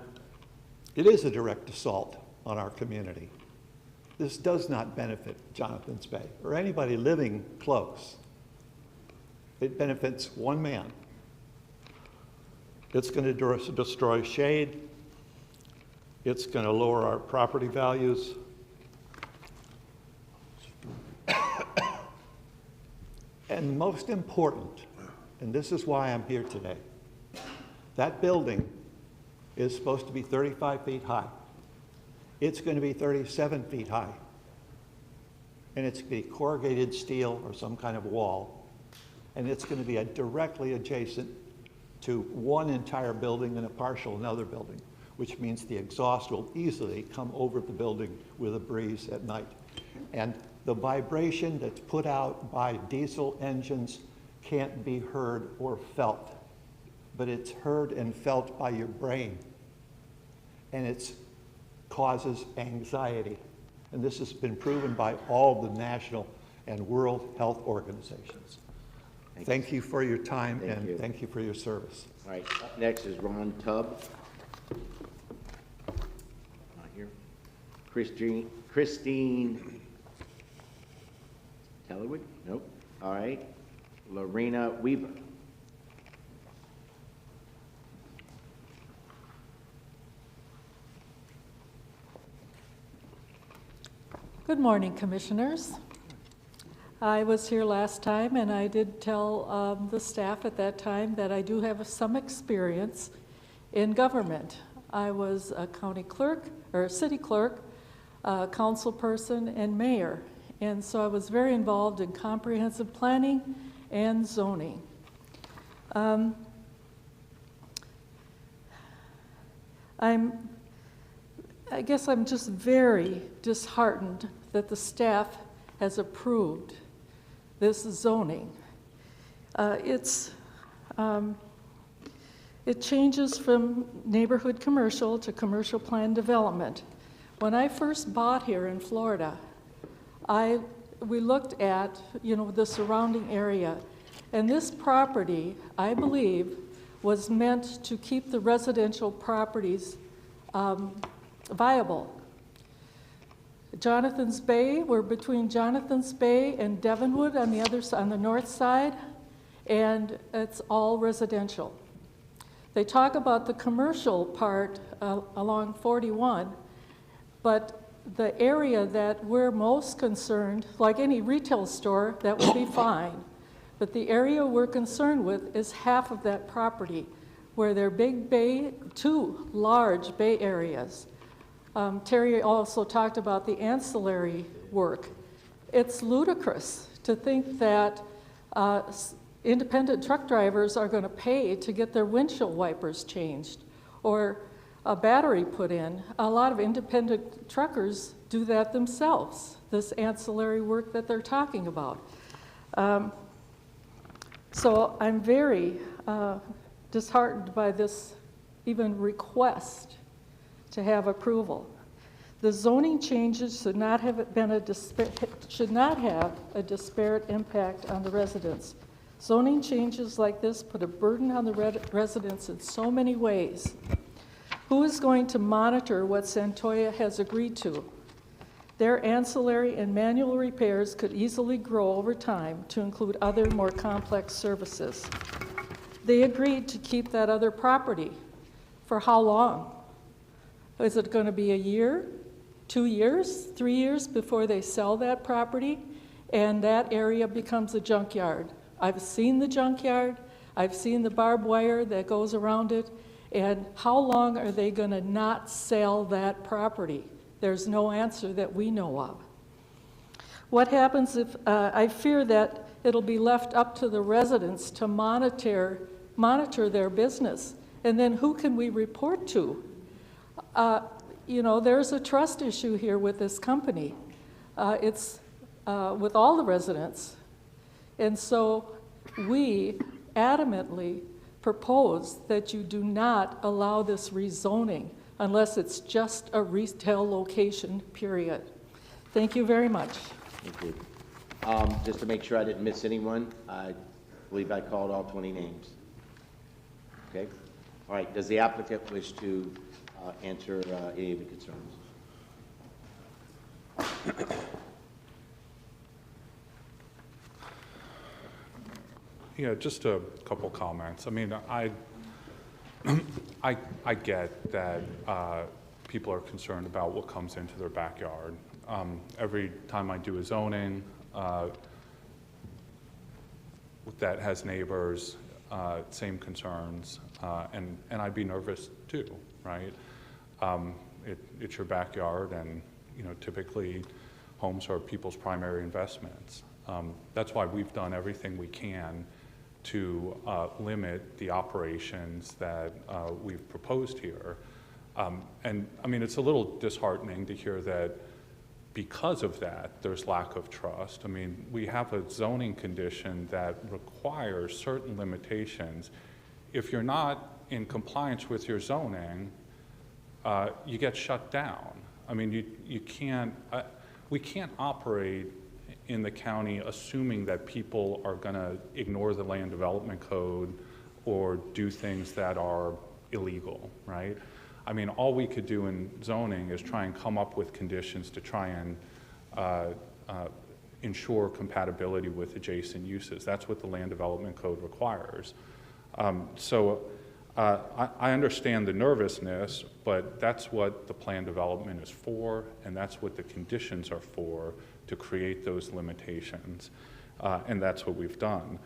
it is a direct assault on our community. This does not benefit Jonathan's Bay or anybody living close. It benefits one man. It's going to destroy shade. It's going to lower our property values. And most important, and this is why I'm here today, that building is supposed to be 35 feet high. It's going to be 37 feet high. And it's going to be corrugated steel or some kind of wall. And it's going to be directly adjacent to one entire building and a partial another building, which means the exhaust will easily come over the building with a breeze at night. And the vibration that's put out by diesel engines can't be heard or felt, but it's heard and felt by your brain. And it causes anxiety. And this has been proven by all the national and World Health Organizations. Thank you for your time, and thank you for your service.
All right, up next is Ron Tubb. Not here. Christine Tellerwood? Nope. All right. Lorena Weaver.
Good morning, Commissioners. I was here last time, and I did tell the staff at that time that I do have some experience in government. I was a county clerk, or a city clerk, council person, and mayor. And so I was very involved in comprehensive planning and zoning. I guess I'm just very disheartened that the staff has approved this zoning. It changes from neighborhood commercial to commercial plan development. When I first bought here in Florida, we looked at, the surrounding area, and this property, I believe, was meant to keep the residential properties viable. Jonathan's Bay, we're between Jonathan's Bay and Devonwood on the north side, and it's all residential. They talk about the commercial part along 41, but the area that we're most concerned, like any retail store, that would be fine. But the area we're concerned with is half of that property, where there are two large bay areas. Terry also talked about the ancillary work. It's ludicrous to think that independent truck drivers are going to pay to get their windshield wipers changed or a battery put in. A lot of independent truckers do that themselves, this ancillary work that they're talking about. So I'm very disheartened by this even request to have approval. The zoning changes should not have a disparate impact on the residents. Zoning changes like this put a burden on the residents in so many ways. Who is going to monitor what Santoya has agreed to? Their ancillary and manual repairs could easily grow over time to include other more complex services. They agreed to keep that other property. For how long? Is it going to be a year, 2 years, 3 years before they sell that property and that area becomes a junkyard? I've seen the junkyard, I've seen the barbed wire that goes around it, and how long are they going to not sell that property? There's no answer that we know of. What happens if, I fear that it'll be left up to the residents to monitor their business, and then who can we report to? You know, there's a trust issue here with this company. It's with all the residents. And so we adamantly propose that you do not allow this rezoning unless it's just a retail location, period. Thank you very much.
Thank you. Just to make sure I didn't miss anyone, I believe I called all 20 names. Okay. All right. Does the applicant wish to answer any of the concerns?
Yeah, just a couple comments. I mean, I get that people are concerned about what comes into their backyard. Every time I do a zoning that has neighbors, same concerns, and I'd be nervous too, right? It's your backyard, and you know, typically homes are people's primary investments. That's why we've done everything we can to limit the operations that we've proposed here. And I mean, it's a little disheartening to hear that because of that, there's lack of trust. I mean, we have a zoning condition that requires certain limitations. If you're not in compliance with your zoning, you get shut down. I mean, you can't, we can't operate in the county assuming that people are going to ignore the land development code or do things that are illegal, right? I mean, all we could do in zoning is try and come up with conditions to try and ensure compatibility with adjacent uses. That's what the land development code requires. So I understand the nervousness, but that's what the plan development is for, and that's what the conditions are for, to create those limitations, and that's what we've done.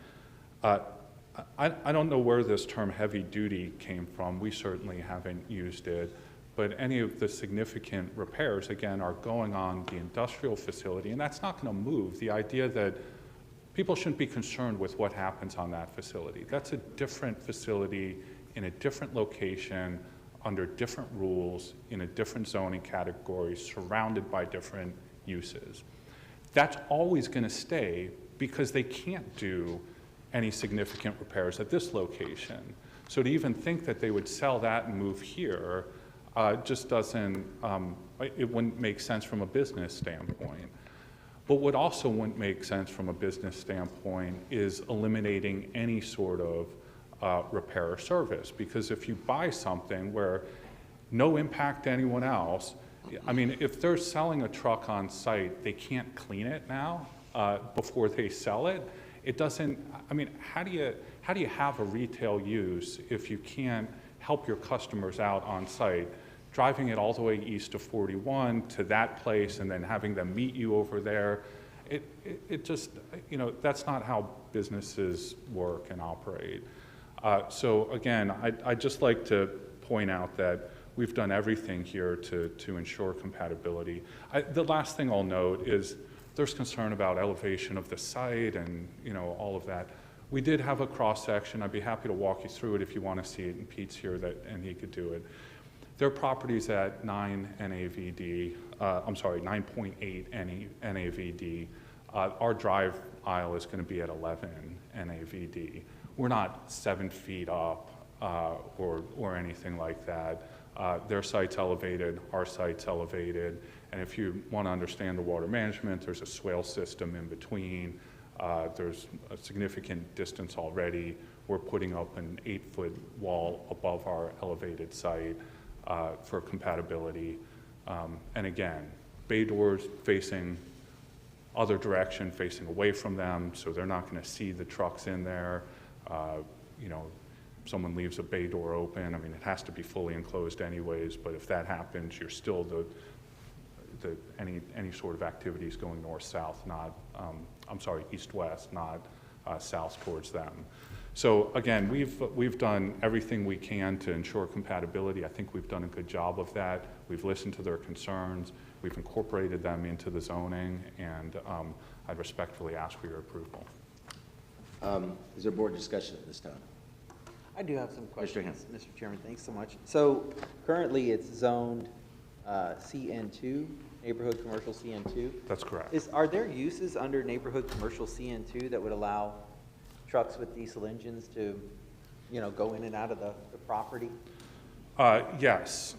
I don't know where this term heavy duty came from. We certainly haven't used it, but any of the significant repairs, again, are going on the industrial facility, and that's not going to move. The idea that people shouldn't be concerned with what happens on that facility. That's a different facility in a different location, under different rules, in a different zoning category, surrounded by different uses. That's always going to stay because they can't do any significant repairs at this location. So to even think that they would sell that and move here just doesn't, it wouldn't make sense from a business standpoint. But what also wouldn't make sense from a business standpoint is eliminating any sort of repair or service, because if you buy something where no impact to anyone else, I mean, if they're selling a truck on site, they can't clean it now before they sell it. It doesn't, I mean, how do you have a retail use if you can't help your customers out on site, driving it all the way east of 41 to that place and then having them meet you over there? It just, you know, that's not how businesses work and operate. So again, I'd just like to point out that we've done everything here to ensure compatibility. The last thing I'll note is there's concern about elevation of the site and, you know, all of that. We did have a cross-section. I'd be happy to walk you through it if you want to see it, and Pete's here and he could do it. Their property's at 9 NAVD, 9.8 NAVD. Our drive aisle is going to be at 11 NAVD. We're not 7 feet up or anything like that. Their site's elevated, our site's elevated, and if you want to understand the water management, there's a swale system in between. There's a significant distance already. We're putting up an 8-foot wall above our elevated site for compatibility. And again, bay doors facing other direction, facing away from them, so they're not going to see the trucks in there. You know, someone leaves a bay door open, I mean, it has to be fully enclosed anyways, but if that happens, you're still any sort of activities going north-south, not, east-west, not south towards them. So again, we've done everything we can to ensure compatibility. I think we've done a good job of that. We've listened to their concerns. We've incorporated them into the zoning, and I'd respectfully ask for your approval.
Is there board discussion at this time?
I do have some questions, Mr. Chairman. Thanks so much. So currently it's zoned CN2, neighborhood commercial CN2.
That's correct.
Are there uses under neighborhood commercial CN2 that would allow trucks with diesel engines to, you know, go in and out of the property?
Yes,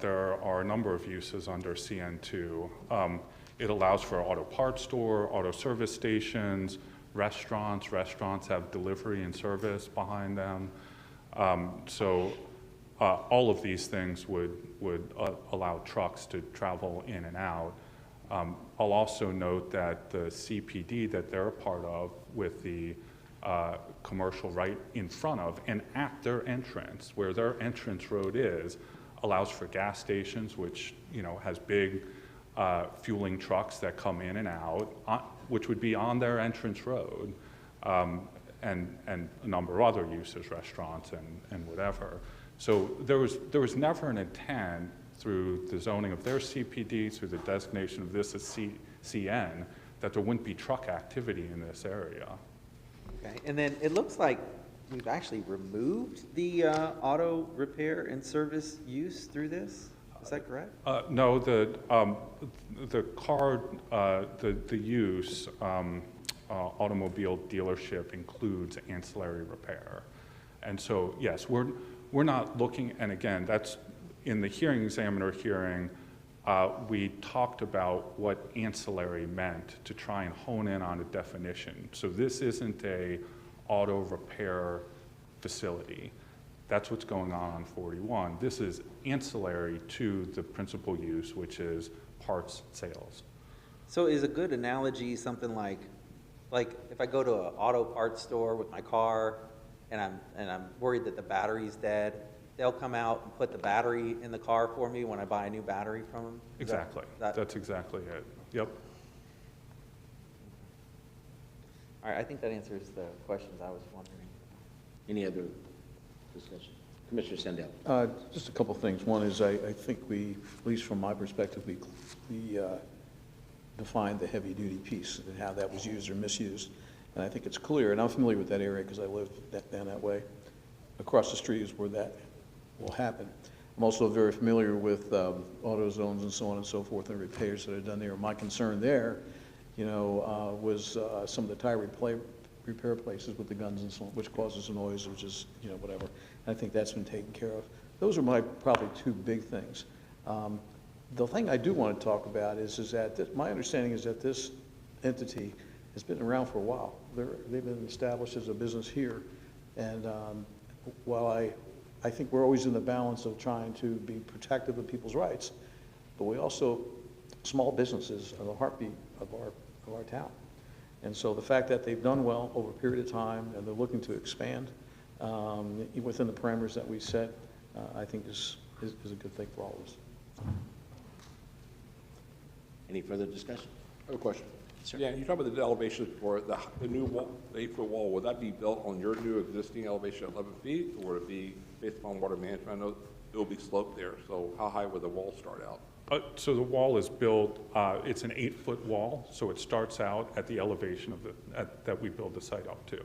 there are a number of uses under CN2. It allows for auto parts store, auto service stations, restaurants. Restaurants have delivery and service behind them. So all of these things would allow trucks to travel in and out. I'll also note that the CPD that they're a part of with the commercial right in front of and at their entrance, where their entrance road is, allows for gas stations, which, you know, has big fueling trucks that come in and out, which would be on their entrance road, and a number of other uses, restaurants and whatever. So there was never an intent through the zoning of their CPD, through the designation of this as CN, that there wouldn't be truck activity in this area.
Okay, and then it looks like we've actually removed the auto repair and service use through this. Is that correct?
No, the car, the use, automobile dealership includes ancillary repair. And so, yes, we're not looking, and again, that's in the hearing examiner hearing, we talked about what ancillary meant to try and hone in on a definition. So this isn't a auto repair facility. That's what's going on 41. This is ancillary to the principal use, which is parts sales.
So is a good analogy something like if I go to an auto parts store with my car and I'm worried that the battery's dead, they'll come out and put the battery in the car for me when I buy a new battery from them?
Exactly. That's exactly it. Yep.
All right, I think that answers the questions I was wondering.
Any other discussion? Commissioner Sandell.
Just a couple of things. One is I think we, at least from my perspective, we defined the heavy-duty piece and how that was used or misused. And I think it's clear, and I'm familiar with that area because I lived down that way. Across the street is where that will happen. I'm also very familiar with auto zones and so on and so forth and repairs that are done there. My concern there, you know, was some of the tire repair places with the guns and so on, which causes noise, which is, you know, whatever. And I think that's been taken care of. Those are my probably two big things. The thing I do want to talk about is that my understanding is that this entity has been around for a while. They've been established as a business here. And while I think we're always in the balance of trying to be protective of people's rights, but we also, small businesses are the heartbeat of our town. And so the fact that they've done well over a period of time and they're looking to expand within the parameters that we set, I think is a good thing for all of us.
Any further discussion?
I have a question.
Sir.
Yeah, you talk about the elevation for the new wall, the 8-foot wall. Would that be built on your new existing elevation at 11 feet, or would it be based upon water management? I know
it'll be sloped there, so how high would the wall start out? So the wall is built, it's an 8-foot wall, so it starts out at the elevation of that we build the site up to.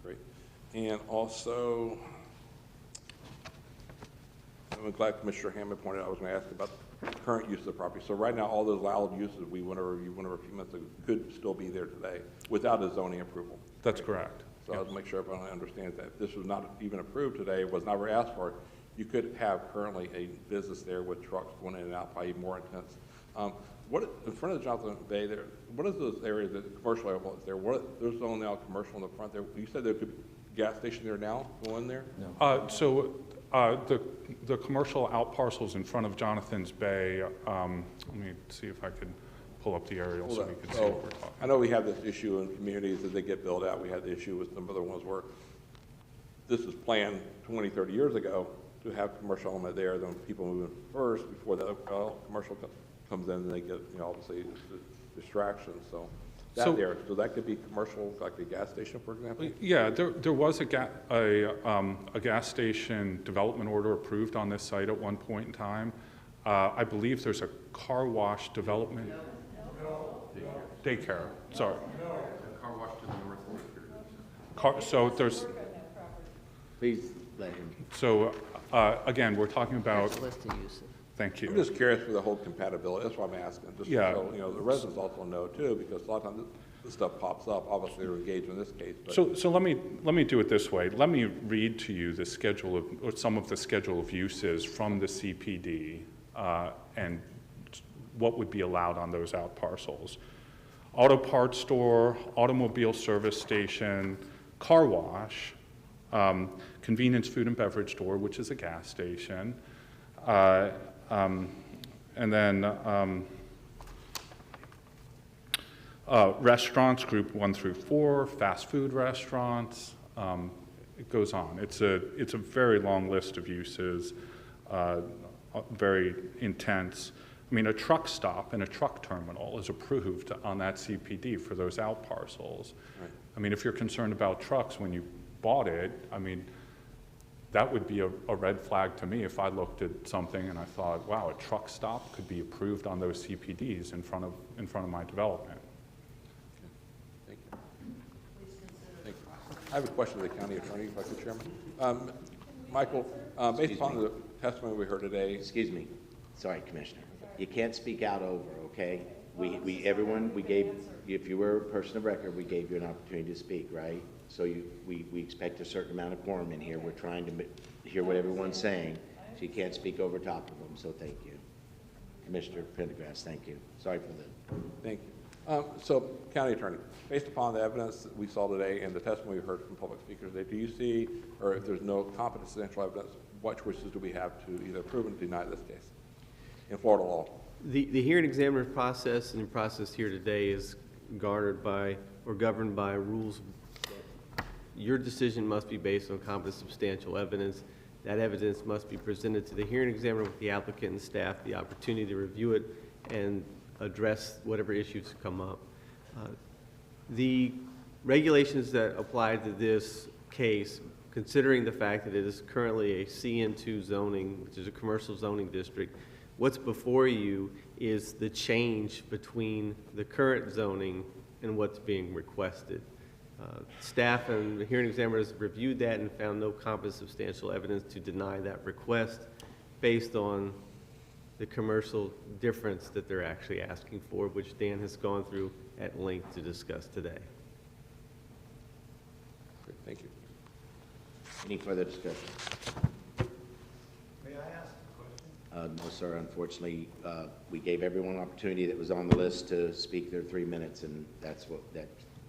Great. And also, I'm glad Commissioner Hammond pointed out, I was going to ask about the current use of the property. So right now, all those allowed uses we went over a few minutes ago could still be there today without a zoning approval.
That's correct.
So I'll make sure everyone understands that. If this was not even approved today, was never asked for, you could have currently a business there with trucks going in and out, probably more intense. What, in front of the Jonathan Bay there, what is those areas, the commercial area there, there's only now commercial in the front there. You said there could be a gas station there now, go in there?
No. The commercial out parcels in front of Jonathan's Bay, let me see if I could pull up the aerial so we can see what we're talking about.
I know we have this issue in communities as they get built out. We had the issue with some other ones where this was planned 20, 30 years ago to have commercial element there, then people move in first before the commercial comes in, and they get, obviously distractions. So that could be commercial, like a gas station, for example?
Yeah, there was a gas station development order approved on this site at one point in time. I believe there's a car wash development. Daycare, sorry.
Car wash to the north.
So there's.
Please let him.
So again, we're talking about. Thank you.
I'm just curious for the whole compatibility. That's why I'm asking. Just so the residents also know too, because a lot of times this stuff pops up. Obviously, they're engaged in this case. But.
So let me do it this way. Let me read to you the schedule of, or some of the schedule of uses from the CPD and what would be allowed on those out parcels. Auto parts store, automobile service station, car wash, convenience food and beverage store, which is a gas station, and then restaurants, group 1 through 4, fast food restaurants. It goes on. It's a very long list of uses, very intense. I mean, a truck stop and a truck terminal is approved on that CPD for those out parcels.
Right.
I mean, if you're concerned about trucks when you bought it, I mean, that would be a red flag to me if I looked at something and I thought, wow, a truck stop could be approved on those CPDs in front of my development.
Okay. Thank you. I have a question to the county attorney, if I could, Chairman. Michael, based upon the testimony we heard today.
Excuse me. Sorry, Commissioner. You can't speak out over, okay? We gave, if you were a person of record, we gave you an opportunity to speak, right? So we expect a certain amount of quorum in here. We're trying to hear what everyone's saying, so you can't speak over top of them, so thank you. Commissioner Pendergrass, thank you. Sorry for the.
Thank you. So, County Attorney, based upon the evidence that we saw today and the testimony we heard from public speakers today, do you see, or if there's no competent substantial evidence, what choices do we have to either approve and deny this case in Florida law?
The hearing examiner process and the process here today is garnered by or governed by rules. Your decision must be based on competent substantial evidence. That evidence must be presented to the hearing examiner with the applicant and staff the opportunity to review it and address whatever issues come up. The regulations that apply to this case, considering the fact that it is currently a CN2 zoning, which is a commercial zoning district, what's before you is the change between the current zoning and what's being requested. Staff and the hearing examiners reviewed that and found no competent substantial evidence to deny that request based on the commercial difference that they're actually asking for, which Dan has gone through at length to discuss today.
Great, thank you.
Any further discussion?
May I ask a question?
No, sir. Unfortunately, we gave everyone an opportunity that was on the list to speak their 3 minutes, and that's what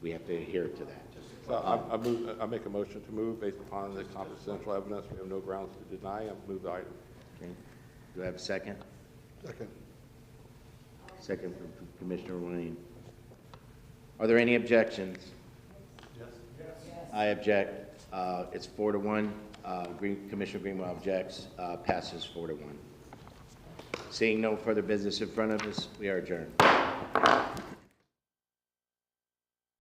we have to adhere to that.
So I make a motion to move based upon the competent substantial evidence. We have no grounds to deny. I move the item.
Okay. Do I have a second?
Second.
Second from Commissioner Wayne. Are there any objections?
Yes.
I object. It's 4-1. Commissioner Greenwell objects. Passes 4-1. Seeing no further business in front of us, we are adjourned.